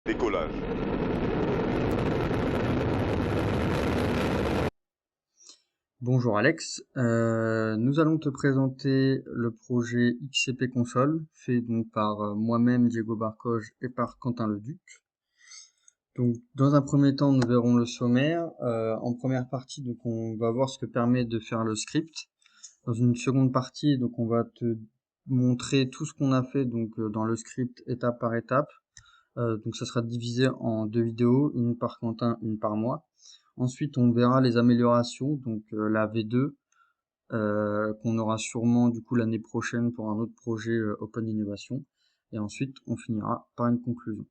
Décollage. Bonjour Alex, nous allons te présenter le projet XCP Console, fait donc par moi-même Diego Barcoge et par Quentin Leduc. Donc dans un premier temps, nous verrons le sommaire. En première partie, donc on va voir ce que permet de faire le script. Dans une seconde partie, donc on va te montrer tout ce qu'on a fait donc dans le script étape par étape. Donc ça sera divisé en deux vidéos, une par Quentin, une par moi. Ensuite, on verra les améliorations, donc la V2, qu'on aura sûrement du coup l'année prochaine pour un autre projet Open Innovation. Et ensuite, on finira par une conclusion.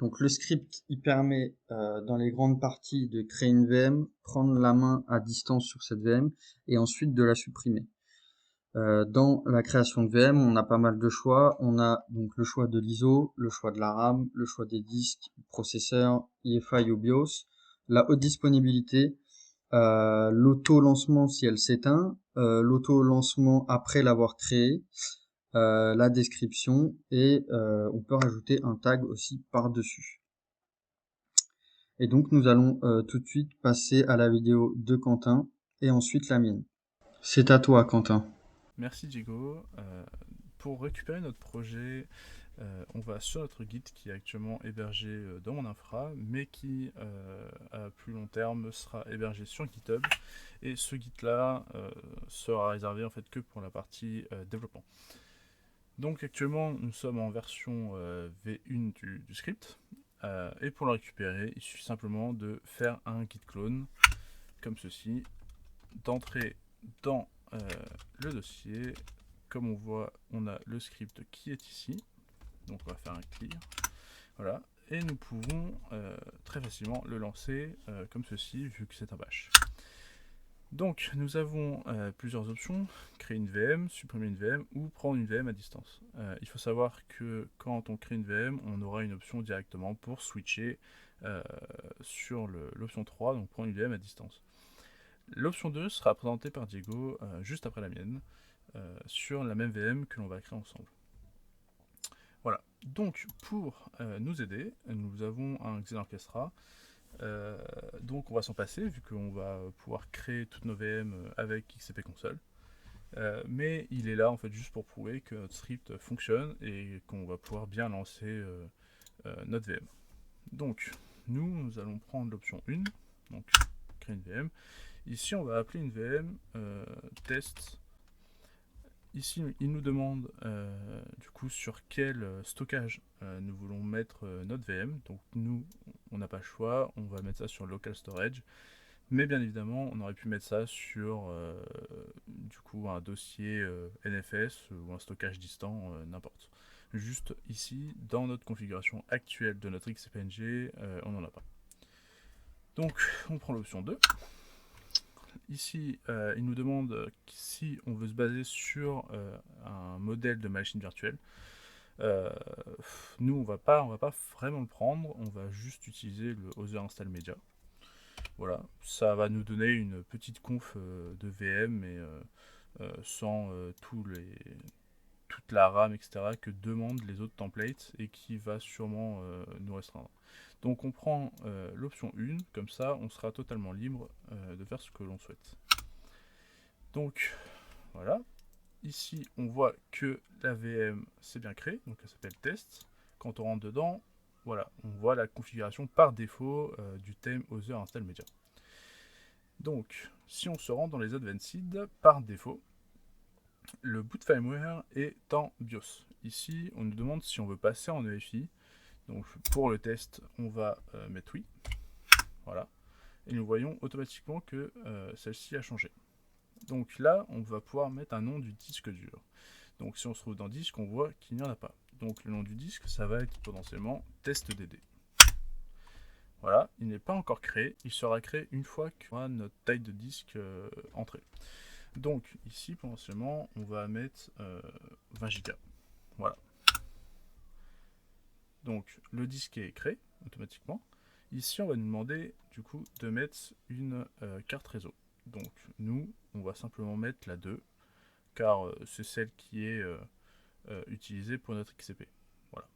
Donc le script, il permet dans les grandes parties de créer une VM, prendre la main à distance sur cette VM et ensuite de la supprimer. Dans la création de VM, on a pas mal de choix. On a donc le choix de l'ISO, le choix de la RAM, le choix des disques, processeurs, EFI ou BIOS, la haute disponibilité, l'auto-lancement si elle s'éteint, l'auto-lancement après l'avoir créé, la description et on peut rajouter un tag aussi par-dessus. Et donc nous allons tout de suite passer à la vidéo de Quentin et ensuite la mienne. C'est à toi Quentin. Merci Diego. Pour récupérer notre projet, on va sur notre Git qui est actuellement hébergé dans mon infra, mais qui à plus long terme sera hébergé sur GitHub. Et ce Git là sera réservé en fait que pour la partie développement. Donc actuellement nous sommes en version V1 du script. Et pour le récupérer, il suffit simplement de faire un git clone comme ceci, d'entrer dans le dossier. Comme on voit, on a le script qui est ici. Donc on va faire un clear. Voilà. Et nous pouvons très facilement le lancer comme ceci, vu que c'est un bash. Donc nous avons plusieurs options, créer une VM, supprimer une VM ou prendre une VM à distance. Il faut savoir que quand on crée une VM, on aura une option directement pour switcher sur l'option 3, donc prendre une VM à distance. L'option 2 sera présentée par Diego juste après la mienne, sur la même VM que l'on va créer ensemble. Voilà, donc pour nous aider, nous avons un Xenorchestra. Donc on va s'en passer vu qu'on va pouvoir créer toutes nos VM avec XCP Console. Mais il est là en fait juste pour prouver que notre script fonctionne et qu'on va pouvoir bien lancer notre VM. Donc nous allons prendre l'option 1, donc créer une VM. Ici on va appeler une VM test. Ici, il nous demande du coup sur quel stockage nous voulons mettre notre VM. Donc nous, on n'a pas le choix, on va mettre ça sur local storage. Mais bien évidemment, on aurait pu mettre ça sur du coup un dossier NFS ou un stockage distant, n'importe. Juste ici, dans notre configuration actuelle de notre XCPNG, on n'en a pas. Donc on prend l'option 2. Ici, il nous demande si on veut se baser sur un modèle de machine virtuelle. Nous, on va pas vraiment le prendre, on va juste utiliser le Other Install Media. Voilà, ça va nous donner une petite conf de VM, mais sans toute la RAM, etc., que demandent les autres templates et qui va sûrement nous restreindre. Donc on prend l'option 1, comme ça on sera totalement libre de faire ce que l'on souhaite. Donc voilà, ici on voit que la VM c'est bien créée, donc elle s'appelle test. Quand on rentre dedans, voilà, on voit la configuration par défaut du thème Other Install Media. Donc si on se rend dans les Advanced, par défaut, le boot firmware est en BIOS. Ici on nous demande si on veut passer en EFI. Donc pour le test, on va mettre oui. Voilà. Et nous voyons automatiquement que celle-ci a changé. Donc là, on va pouvoir mettre un nom du disque dur. Donc si on se trouve dans disque, on voit qu'il n'y en a pas. Donc le nom du disque, ça va être potentiellement testdd. Voilà, il n'est pas encore créé. Il sera créé une fois qu'on a notre taille de disque entrée. Donc ici, potentiellement, on va mettre 20 Go. Voilà. Donc le disque est créé automatiquement. Ici, on va nous demander du coup de mettre une carte réseau. Donc nous, on va simplement mettre la 2, car c'est celle qui est utilisée pour notre XCP. Voilà.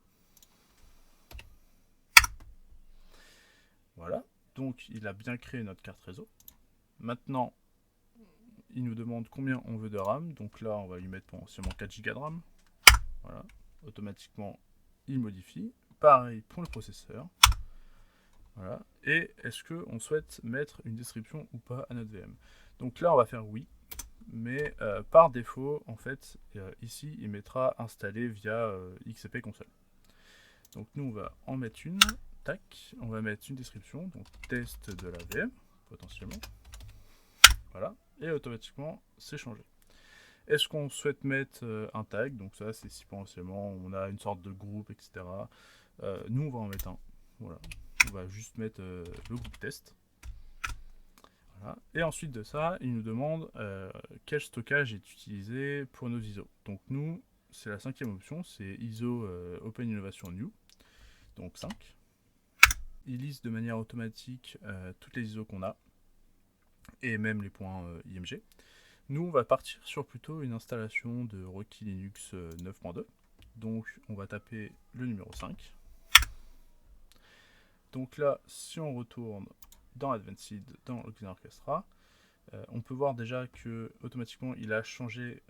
Voilà, donc il a bien créé notre carte réseau. Maintenant, il nous demande combien on veut de RAM. Donc là, on va lui mettre potentiellement 4 Go de RAM. Voilà, automatiquement, il modifie. Pareil pour le processeur. Voilà. Et est-ce qu'on souhaite mettre une description ou pas à notre VM? Donc là, on va faire oui. Mais par défaut, en fait, ici, il mettra installé via XCP console. Donc nous, on va en mettre une. Tac. On va mettre une description. Donc test de la VM, potentiellement. Voilà. Et automatiquement, c'est changé. Est-ce qu'on souhaite mettre un tag? Donc ça, c'est si potentiellement on a une sorte de groupe, etc. Nous, on va en mettre un. Voilà. On va juste mettre le groupe test. Voilà. Et ensuite de ça, il nous demande quel stockage est utilisé pour nos ISO. Donc nous, c'est la 5e option, c'est ISO Open Innovation New, donc 5. Il liste de manière automatique toutes les ISO qu'on a, et même les points IMG. Nous, on va partir sur plutôt une installation de Rocky Linux 9.2. Donc, on va taper le numéro 5. Donc là, si on retourne dans Advanced, dans Xen Orchestra, on peut voir déjà que automatiquement il a changé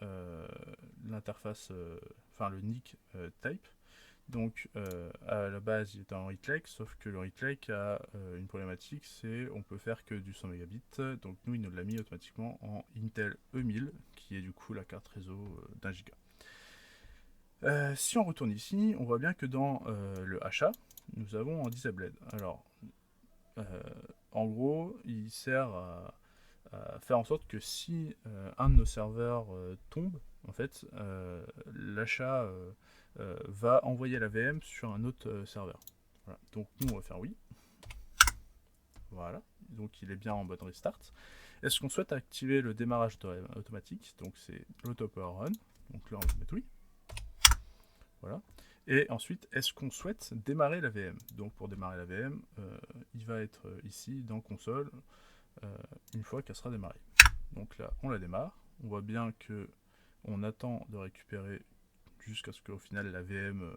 l'interface, enfin le nick type. Donc à la base il était en readlake, sauf que le readlake a une problématique, c'est on peut faire que du 100 mégabits. Donc nous il nous l'a mis automatiquement en Intel E1000, qui est du coup la carte réseau d'1 giga. Si on retourne ici, on voit bien que dans le achat, nous avons un disabled. Alors, en gros, il sert à faire en sorte que si un de nos serveurs tombe, en fait, l'achat va envoyer la VM sur un autre serveur. Voilà. Donc nous, on va faire oui. Voilà. Donc il est bien en mode restart. Est-ce qu'on souhaite activer le démarrage automatique? Donc c'est l'auto power run. Donc là, on va mettre oui. Voilà. Et ensuite, est-ce qu'on souhaite démarrer la VM? Donc pour démarrer la VM, il va être ici dans console une fois qu'elle sera démarrée. Donc là, on la démarre. On voit bien que on attend de récupérer jusqu'à ce qu'au final la VM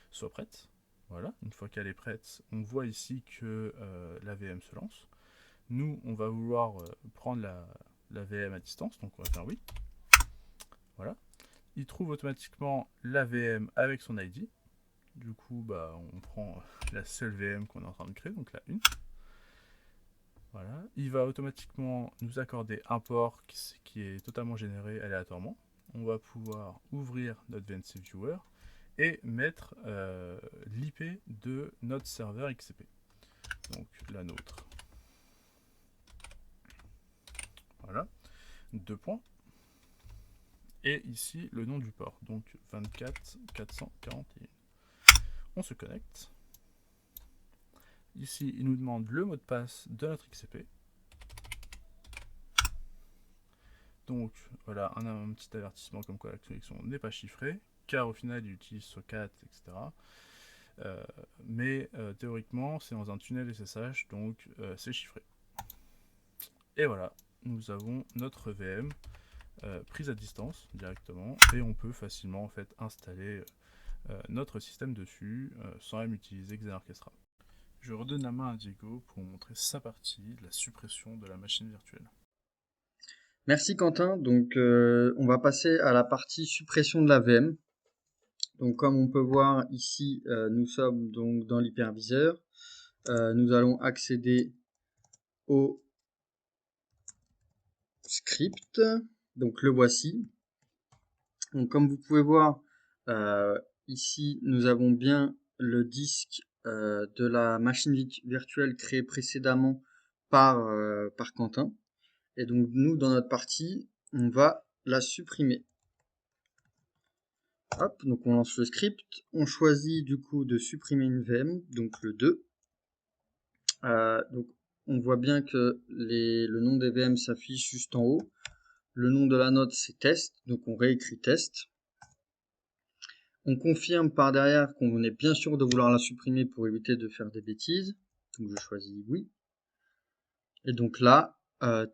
soit prête. Voilà, une fois qu'elle est prête, on voit ici que la VM se lance. Nous, on va vouloir prendre la VM à distance, donc on va faire oui. Voilà. Il trouve automatiquement la VM avec son ID. Du coup, bah, on prend la seule VM qu'on est en train de créer, donc la 1. Voilà. Il va automatiquement nous accorder un port qui est totalement généré aléatoirement. On va pouvoir ouvrir notre VNC Viewer et mettre l'IP de notre serveur XCP. Donc la nôtre. Voilà. 2 points. Et ici le nom du port. Donc 24 441. On se connecte. Ici, il nous demande le mot de passe de notre XCP. Donc voilà, un petit avertissement comme quoi la connexion n'est pas chiffrée, car au final il utilise SOCAT, etc. Mais théoriquement c'est dans un tunnel SSH, donc c'est chiffré. Et voilà, nous avons notre VM prise à distance directement, et on peut facilement en fait installer notre système dessus sans même utiliser Xen Orchestra. Je redonne la main à Diego pour vous montrer sa partie, la suppression de la machine virtuelle. Merci Quentin. Donc, on va passer à la partie suppression de la VM. Donc, comme on peut voir ici, nous sommes donc dans l'hyperviseur. Nous allons accéder au script. Donc, le voici. Donc, comme vous pouvez voir, ici, nous avons bien le disque de la machine virtuelle créée précédemment par Quentin. Et donc, nous, dans notre partie, on va la supprimer. Hop, donc on lance le script. On choisit du coup de supprimer une VM, donc le 2. Donc on voit bien que le nom des VM s'affiche juste en haut. Le nom de la note c'est test, donc on réécrit test. On confirme par derrière qu'on est bien sûr de vouloir la supprimer pour éviter de faire des bêtises. Donc je choisis oui. Et donc là,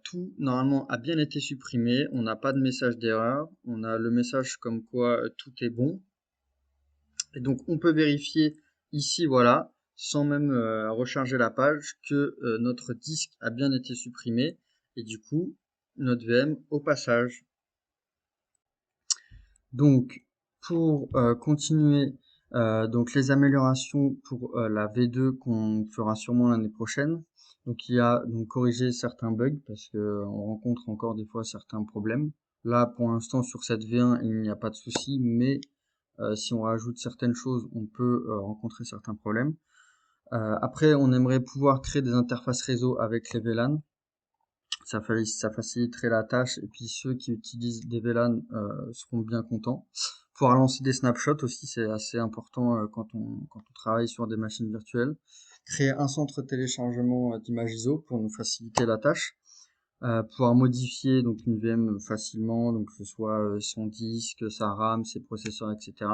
tout normalement a bien été supprimé. On n'a pas de message d'erreur. On a le message comme quoi tout est bon. Et donc on peut vérifier ici, voilà, sans même recharger la page, que notre disque a bien été supprimé et du coup notre VM au passage. Donc pour continuer donc les améliorations pour la V2 qu'on fera sûrement l'année prochaine. Donc il y a donc corriger certains bugs parce que on rencontre encore des fois certains problèmes. Là pour l'instant sur cette V1 il n'y a pas de souci, mais si on rajoute certaines choses on peut rencontrer certains problèmes. Après on aimerait pouvoir créer des interfaces réseau avec les VLAN. Ça faciliterait la tâche et puis ceux qui utilisent des VLAN seront bien contents. Pouvoir lancer des snapshots aussi, c'est assez important quand on travaille sur des machines virtuelles. Créer un centre de téléchargement d'images ISO pour nous faciliter la tâche. Pouvoir modifier donc une VM facilement, donc que ce soit son disque, sa RAM, ses processeurs, etc.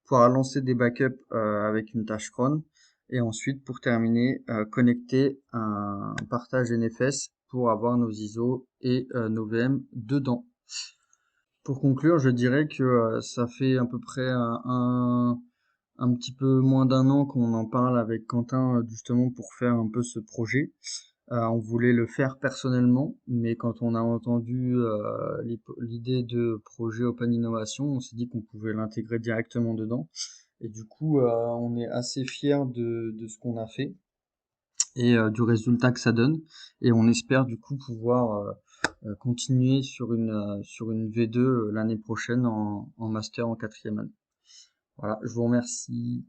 Pouvoir lancer des backups avec une tâche cron. Et ensuite, pour terminer, connecter un partage NFS pour avoir nos ISO et nos VM dedans. Pour conclure, je dirais que ça fait à peu près un petit peu moins d'un an qu'on en parle avec Quentin justement pour faire un peu ce projet. On voulait le faire personnellement, mais quand on a entendu l'idée de projet Open Innovation, on s'est dit qu'on pouvait l'intégrer directement dedans. Et du coup, on est assez fiers de ce qu'on a fait et du résultat que ça donne. Et on espère du coup pouvoir continuer sur une V2 l'année prochaine en master en quatrième année. Voilà, je vous remercie.